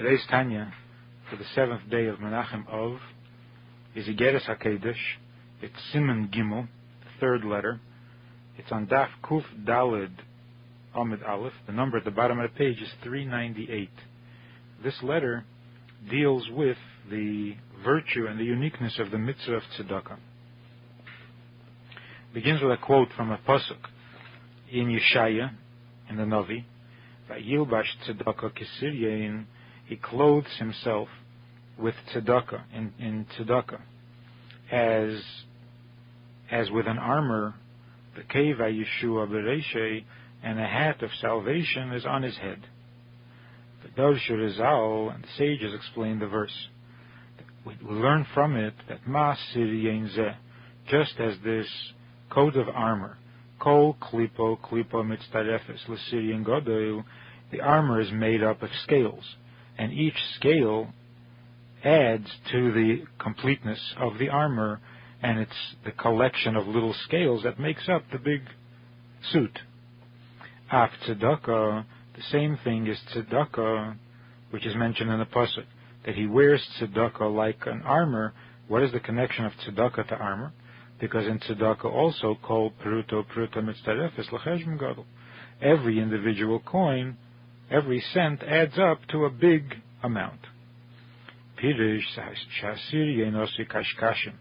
Today's Tanya for the 7th day of Menachem Av is Igeres HaKedesh. It's Siman Gimel, the third letter. It's on Daf Kuf Daled Amid Aleph. The number at the bottom of the page is 398. This letter deals with the virtue and the uniqueness of the mitzvah of tzedakah. Begins with a quote from a pasuk in Yeshaya, in the Navi. Vayilbash tzedakah kisiryein. He clothes himself with tzedakah, in tzedakah, as with an armor. The keva Yeshua bereishei, and a hat of salvation is on his head. The Darshu Rizal and the sages explain the verse. We learn from it that ma siryein zeh, just as this coat of armor, kol klipo mitztarefes l'siryein godoil, the armor is made up of scales, and each scale adds to the completeness of the armor, and it's the collection of little scales that makes up the big suit. Af tzedakah, the same thing is tzedakah, which is mentioned in the pasuk, that he wears tzedakah like an armor. What is the connection of tzedakah to armor? Because in tzedakah also, kol pruto mitztarefes l'cheshbon gadol. Every individual coin, every cent adds up to a big amount. Pirish shasir yenosi kashkashim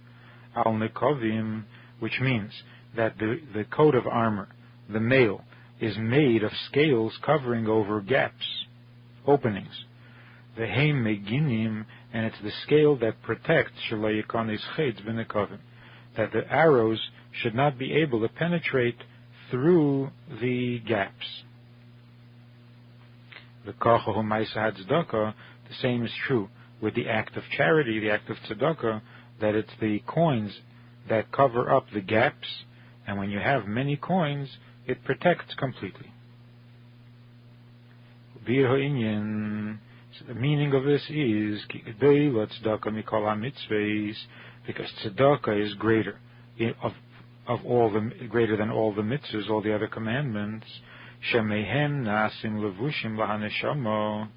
al nekovim, which means that the coat of armor, the mail, is made of scales covering over gaps, openings. The heim meginim, and it's the scale that protects shalayikonis chetz b'nekovim, that the arrows should not be able to penetrate through the gaps. The kochahu ma'aseh tzedakah, the same is true with the act of charity, the act of tzedakah, that it's the coins that cover up the gaps, and when you have many coins, it protects completely. So the meaning of this is because tzedakah is greater greater than all the mitzvahs, all the other commandments. Shemehem nasim levushim lahaneshama,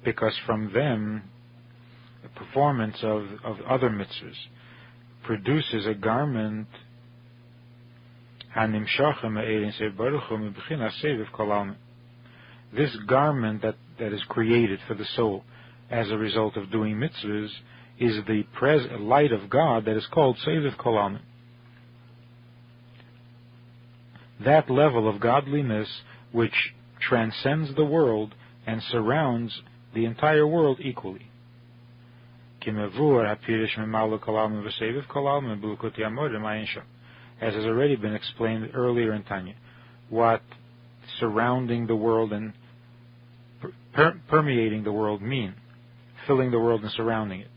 because from them the performance of other mitzvahs produces a garment. This garment that is created for the soul as a result of doing mitzvahs is the light of God that is called Seviv Kolam. That level of godliness which transcends the world and surrounds the entire world equally. As has already been explained earlier in Tanya, what surrounding the world and permeating the world mean, filling the world and surrounding it.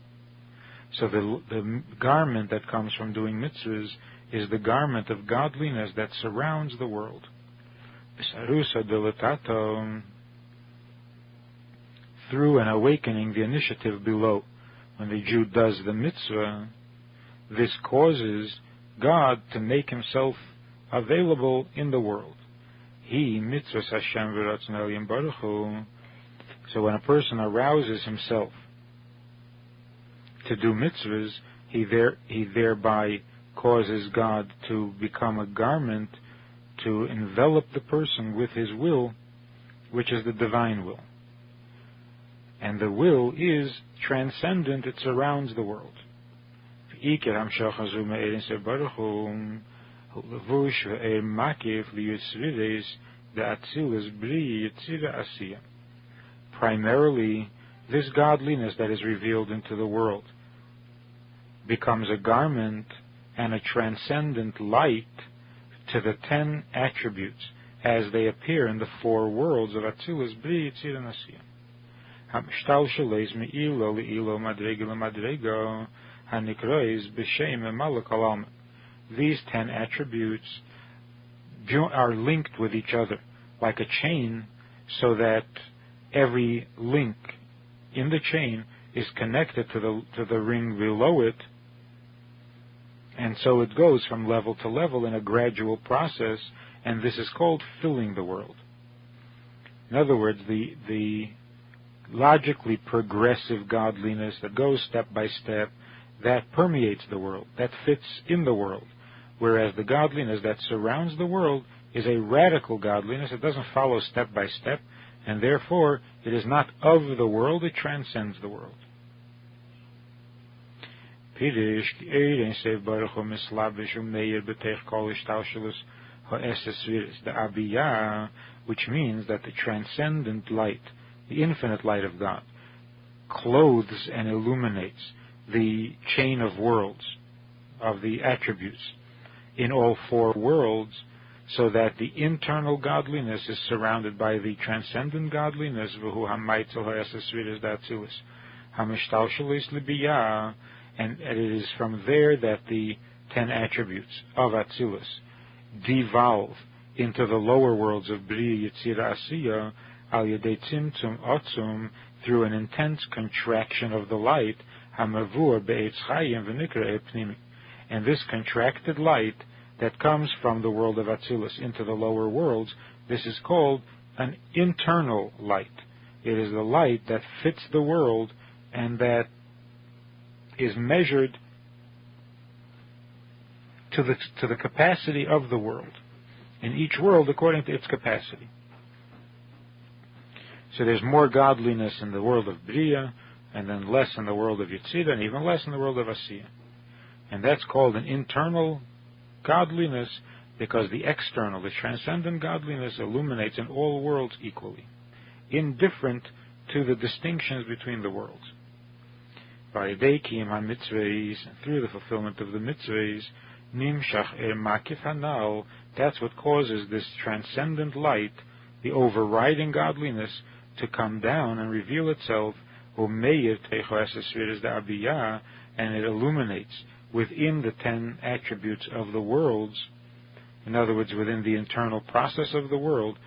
So the garment that comes from doing mitzvahs is the garment of godliness that surrounds the world. Through an awakening the initiative below, when the Jew does the mitzvah, this causes God to make himself available in the world. He mitzvahs Hashem v'ratzon elyon baruch hu. So when a person arouses himself to do mitzvahs, he thereby causes God to become a garment to envelop the person with his will, which is the divine will. And the will is transcendent, it surrounds the world. Primarily, this godliness that is revealed into the world becomes a garment and a transcendent light to the 10 attributes as they appear in the 4 worlds of Atzilus, Bri, Yitzir, and Asiyah. These 10 attributes are linked with each other like a chain, so that every link in the chain is connected to the ring below it, and so it goes from level to level in a gradual process, and this is called filling the world. In other words, the logically progressive godliness that goes step by step, that permeates the world, that fits in the world. Whereas the godliness that surrounds the world is a radical godliness. It doesn't follow step by step, and therefore it is not of the world, it transcends the world. Which means that the transcendent light, the infinite light of God, clothes and illuminates the chain of worlds, of the attributes in all four worlds, so that the internal godliness is surrounded by the transcendent godliness, and it is from there that the 10 attributes of Atzilus devolve into the lower worlds of Bria, Yetzira, Asiya, al yedei tzimtzum otzum, through an intense contraction of the light, hamavur be'etz chayim v'nikra pnimi. And this contracted light that comes from the world of Atzilus into the lower worlds, this is called an internal light. It is the light that fits the world and that is measured to the capacity of the world, in each world according to its capacity. So there's more godliness in the world of Bria, and then less in the world of Yetzirah, and even less in the world of Asiya. And that's called an internal godliness, because the external, the transcendent godliness, illuminates in all worlds equally, indifferent to the distinctions between the worlds. By Dekim HaMitzvahs, through the fulfillment of the mitzvahs, Nimshach Makif Hanal, that's what causes this transcendent light, the overriding godliness, to come down and reveal itself, and it illuminates within the 10 attributes of the worlds, in other words, within the internal process of the world,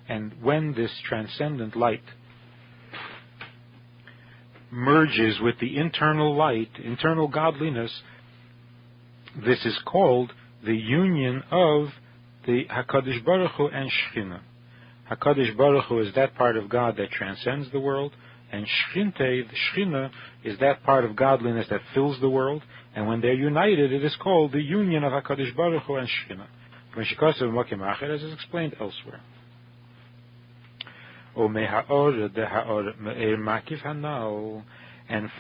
and when this transcendent light merges with the internal light, internal godliness, this is called the union of the HaKadosh Baruch Hu and Shekhinah. HaKadosh Baruch Hu is that part of God that transcends the world, and Shekhinah, the Shekhinah, is that part of godliness that fills the world, and when they're united, it is called the union of HaKadosh Baruch Hu and Shekhinah, as is explained elsewhere. And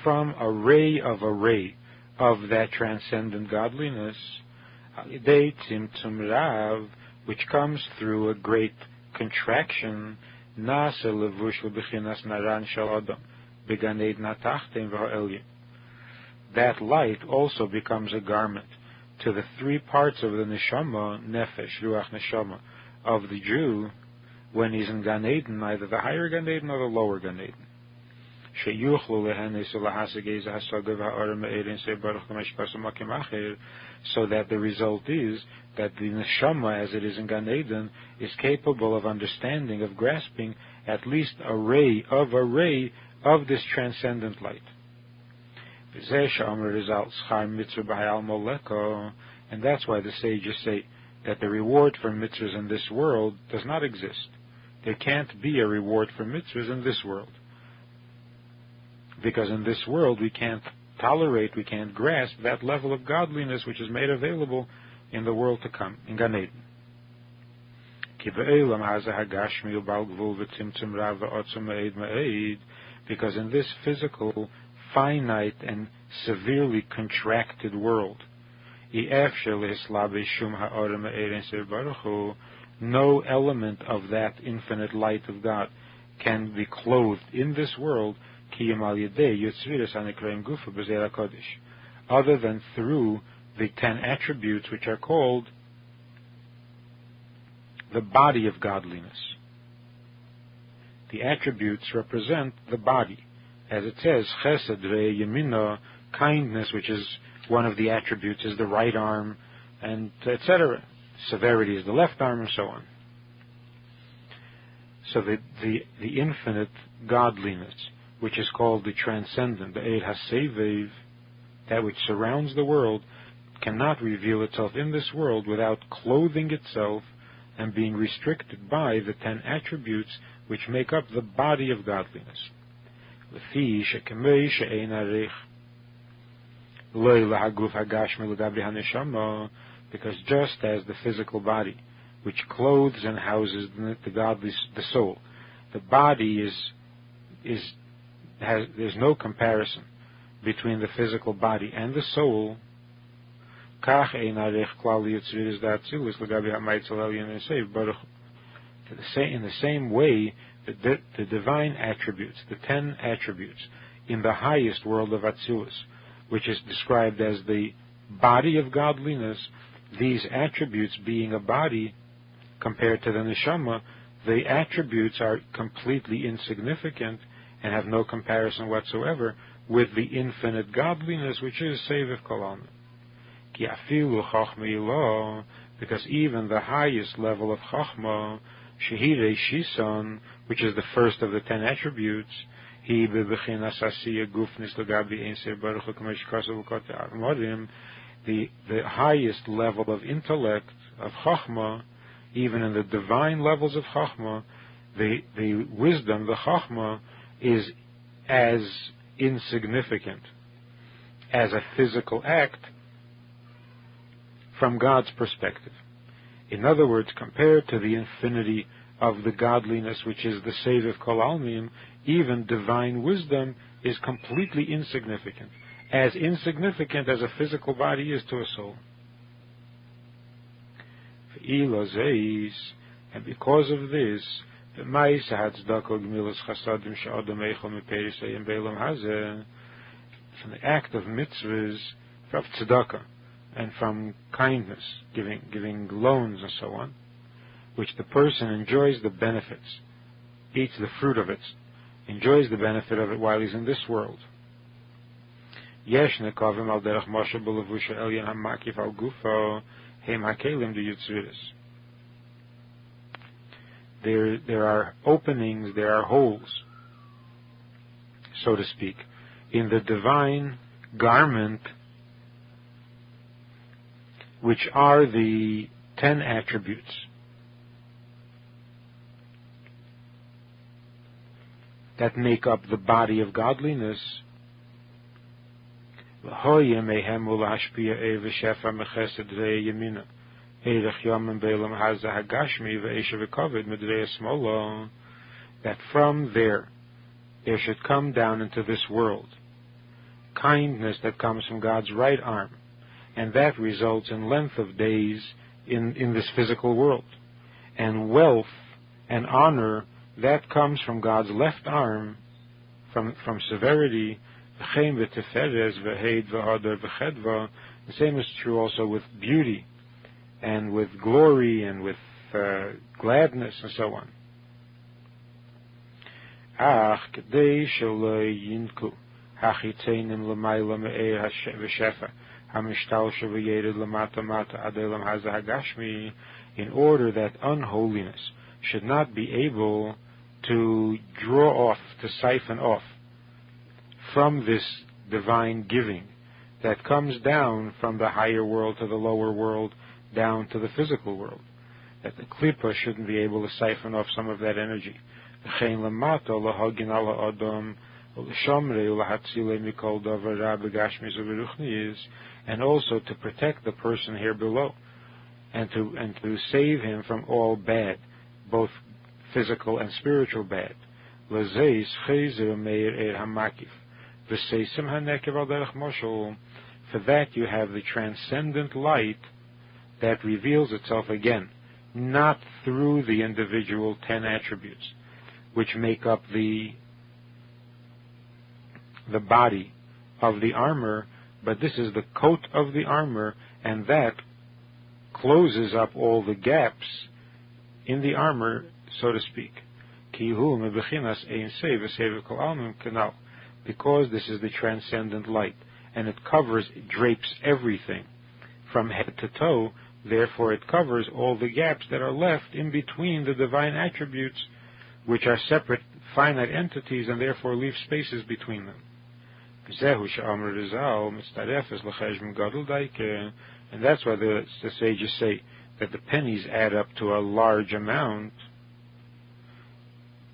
from a ray of that transcendent godliness, which comes through a great contraction, that light also becomes a garment to the three parts of the neshama, nefesh, ruach, neshama, of the Jew, when he's in Gan Eden, either the higher Gan Eden or the lower Gan Eden. So that the result is that the neshama, as it is in Gan Eden, is capable of understanding, of grasping at least a ray of this transcendent light. And that's why the sages say that the reward for mitzvahs in this world does not exist. There can't be a reward for mitzvahs in this world, because in this world we can't tolerate, we can't grasp that level of godliness which is made available in the world to come, in Gan Eden. Because in this physical, finite, and severely contracted world, no element of that infinite light of God can be clothed in this world other than through the 10 attributes which are called the body of godliness. The attributes represent the body. As it says, chesed re yemina, kindness, which is one of the attributes, is the right arm, and etc. Severity is the left arm, and so on. So the infinite godliness, which is called the transcendent, the Eid HaSevev, that which surrounds the world, cannot reveal itself in this world without clothing itself and being restricted by the 10 attributes which make up the body of godliness. Because just as the physical body, which clothes and houses the soul, the body there's no comparison between the physical body and the soul. In the same way, the divine attributes, the 10 attributes in the highest world of Atzilus, which is described as the body of godliness, these attributes being a body compared to the neshama, the attributes are completely insignificant and have no comparison whatsoever with the infinite godliness, which is Seviv Kol Almin. Because even the highest level of Chachma, Shehirei Shison, which is the first of the 10 attributes, the highest level of intellect, of Chachma, even in the divine levels of Chachma, the wisdom, the Chachma, is as insignificant as a physical act from God's perspective. In other words, compared to the infinity of the godliness which is the Seviv Kol Almin, even divine wisdom is completely insignificant as a physical body is to a soul. And because of this, from the act of mitzvahs, from tzedakah, and from kindness, giving loans and so on, which the person enjoys the benefits, eats the fruit of it, enjoys the benefit of it while he's in this world. There are openings, there are holes, so to speak, in the divine garment, which are the 10 attributes. That make up the body of godliness. That from there should come down into this world kindness that comes from God's right arm, and that results in length of days in this physical world, and wealth and honor that comes from God's left arm, from severity. The same is true also with beauty and with glory and with gladness and so on. In order that unholiness should not be able to draw off, to siphon off from this divine giving that comes down from the higher world to the lower world, down to the physical world, that the klipa shouldn't be able to siphon off some of that energy. And also to protect the person here below, and to save him from all bad, both physical and spiritual bad. For that you have the transcendent light that reveals itself again, not through the individual 10 attributes, which make up the body of the armor, but this is the coat of the armor, and that closes up all the gaps in the armor, so to speak. Because this is the transcendent light, and it drapes everything from head to toe, therefore it covers all the gaps that are left in between the divine attributes, which are separate, finite entities, and therefore leave spaces between them. And that's why the sages say that the pennies add up to a large amount.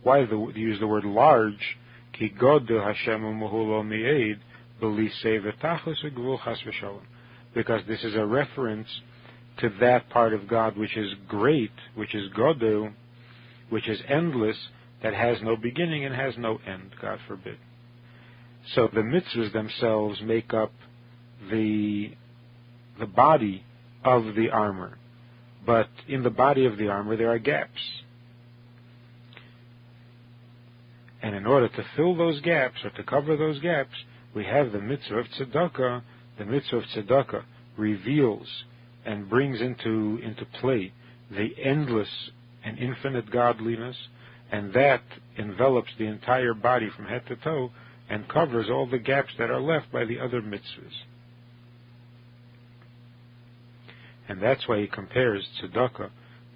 Why use the word large? Ki godel Hashem u'muhulo mi'ed b'lisei v'tachlis u'gvul chas v'shalom. Because this is a reference to that part of God which is great, which is godel, which is endless, that has no beginning and has no end, God forbid. So the mitzvahs themselves make up the body of the armor. But in the body of the armor there are gaps. And in order to fill those gaps, or to cover those gaps, we have the mitzvah of tzedakah. The mitzvah of tzedakah reveals and brings into play the endless and infinite godliness, and that envelops the entire body from head to toe and covers all the gaps that are left by the other mitzvahs. And that's why he compares tzedakah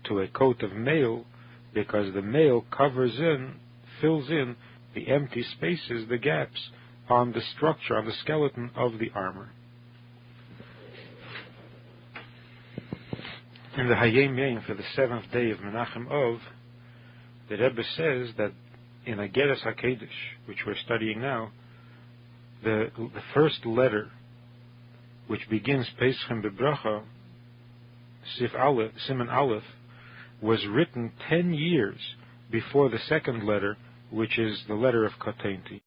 to a coat of mail, because the mail fills in the empty spaces, the gaps on the structure, on the skeleton of the armor. In the Hayom Yom for the 7th day of Menachem Av, the Rebbe says that in Ageres HaKedesh, which we're studying now, the first letter, which begins Peschem Bebracha, Siman Aleph, was written 10 years before the second letter, which is the letter of Katenti.